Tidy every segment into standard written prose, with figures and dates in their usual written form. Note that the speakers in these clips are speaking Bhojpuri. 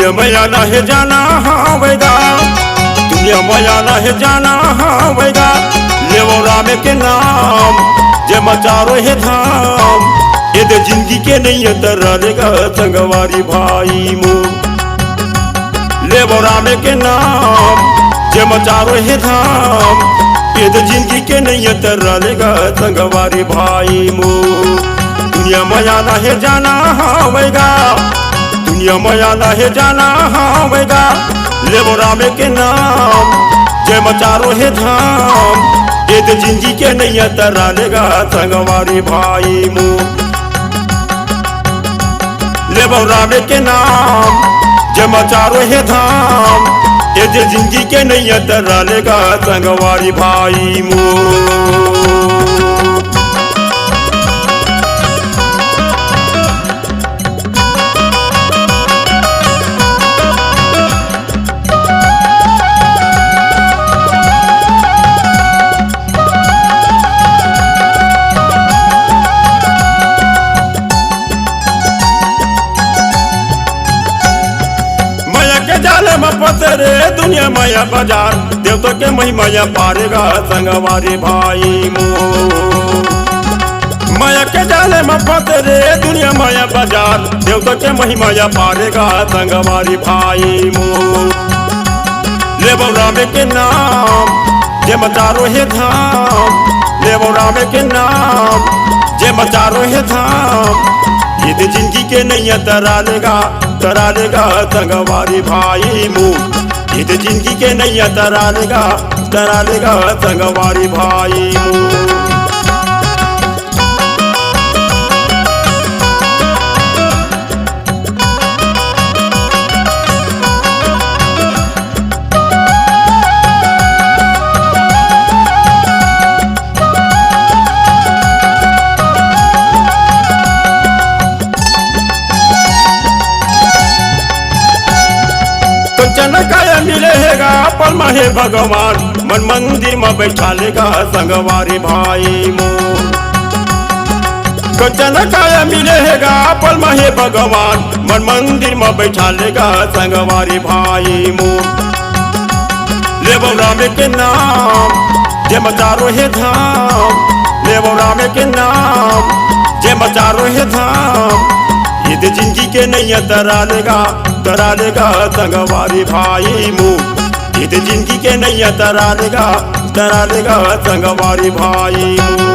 दुनिया माया ना है जाना हवेगा, दुनिया माया ना है जाना हवेगा। लेवो राम के नाम जे मचारो है धाम, ये दे जिंदगी के नहीं तरालेगा संगवारी भाई मो। लेवो राम के नाम जे मचारो है धाम, ये दे जिंदगी के नहीं तरालेगा संगवारी भाई मो। दुनिया माया ना है जाना हवेगा, दुनिया माया ना है जाना हवेगा। लेवो राम के नाम जय मचारो है धाम, ये तो जिंदगी के नहीं तरालेगा संगवारी भाई मो। लेवो राम के नाम जय मचारो है धाम, ये तो जिंदगी के नहीं तरालेगा संगवारी भाई मो। जाले में पतरे दुनिया माया बाजार, देवता के महिमाया पारेगा संगवारी भाई मो। माया के जाले में पतरे दुनिया माया बाजार, देवता के महिमाया पारेगा संगवारी भाई मो। लेवो राम के नाम जे मचारो है धाम, लेवो राम के नाम जे मचारो है धाम, ये तो जिंदगी के नहीं तरालेगा तरालेगा संगवारी भाई मो। ये तो जिंदगी के नहीं तरालेगा तरालेगा संगवारी भाई मो। काया मिलेगा पल महे भगवान, मन मंदिर में बैठा लेगा संगवारी भाई मो। कचन काया मिलेगा पल महे भगवान, मन मंदिर में बैठा लेगा संगवारी भाई मो। लेवो राम के नाम जे मचारो है धाम, लेवो राम के नाम जे मचारो है धाम, ये तो जिंदगी के नहीं तरालेगा तरालेगा संगवारी भाई मो। ये तो जिंदगी के नहीं तरालेगा तरालेगा संगवारी भाई मो।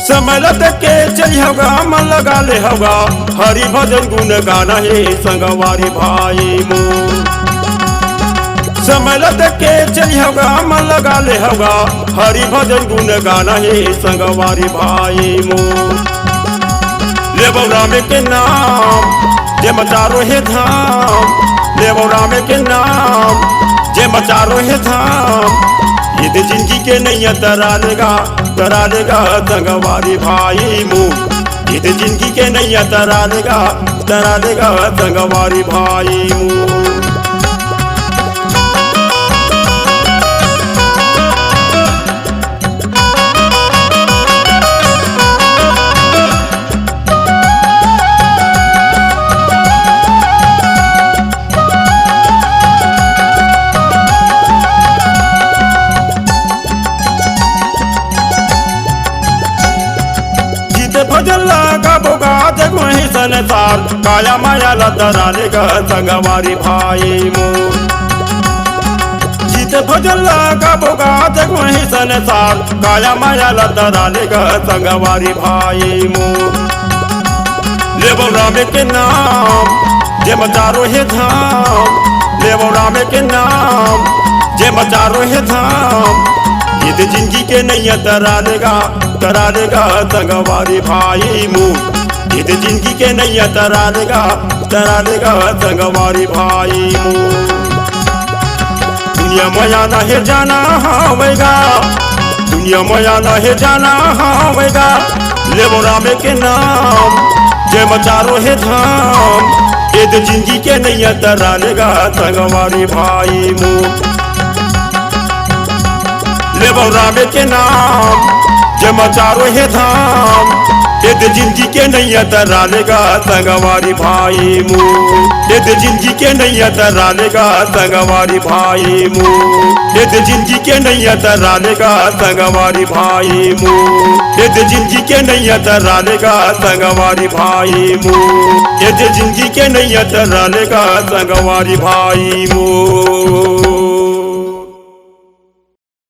समलत के चली होगा मन लगा ले होगा, हरि भजन गुण गाना है संगवारी भाई मो। समलत के चली होगा मन लगा ले होगा, हरि भजन गुण गाना है संगवारी भाई मो। लेवो राम के नाम जे मचारो है धाम, लेवो राम के नाम जे मचारो है धाम, ये तो जिंदगी के नहीं तरालेगा तरालेगा संगवारी भाई मो। ये तो जिंदगी के नहीं तरालेगा तरालेगा संगवारी भाई मो। भजन लगा बोगा जग मही संसार, काया माया ला तरालेगा संगवारी भाई मो। जीत भजन लगा बोगा जग मही संसार, काया माया ला तरालेगा संगवारी भाई मो। लेवो राम के नाम जे मचारो है धाम, लेवो राम के नाम जे मचारो है धाम, ये तो जिंदगी के नहीं तरालेगा तरालेगा संगवारी भाई मो। ये तो जिंदगी के नहीं तरालेगा तरालेगा संगवारी भाई मो। दुनिया माया ना है जाना हवेगा, दुनिया माया नहीं जाना होगा लेबो राम के नाम जय मचारो है धाम ये तो जिंदगी के नैया तरा लेगा संगवारी भाई मुँह लेबो राम के नाम जय मचारो है धाम ये तो जिंदगी के नैया तरा लेगा संगवारी भाई मुँह ये तो जिंदगी के नैया तरा लेगा संगवारी भाई मुँह ये तो जिंदगी के नैया तरा लेगा संगवारी भाई मुँह ये तो जिंदगी के नैया तरा लेगा संगवारी भाई मुँह ये तो जिंदगी के नैया तरा लेगा संगवारी भाई मुँह।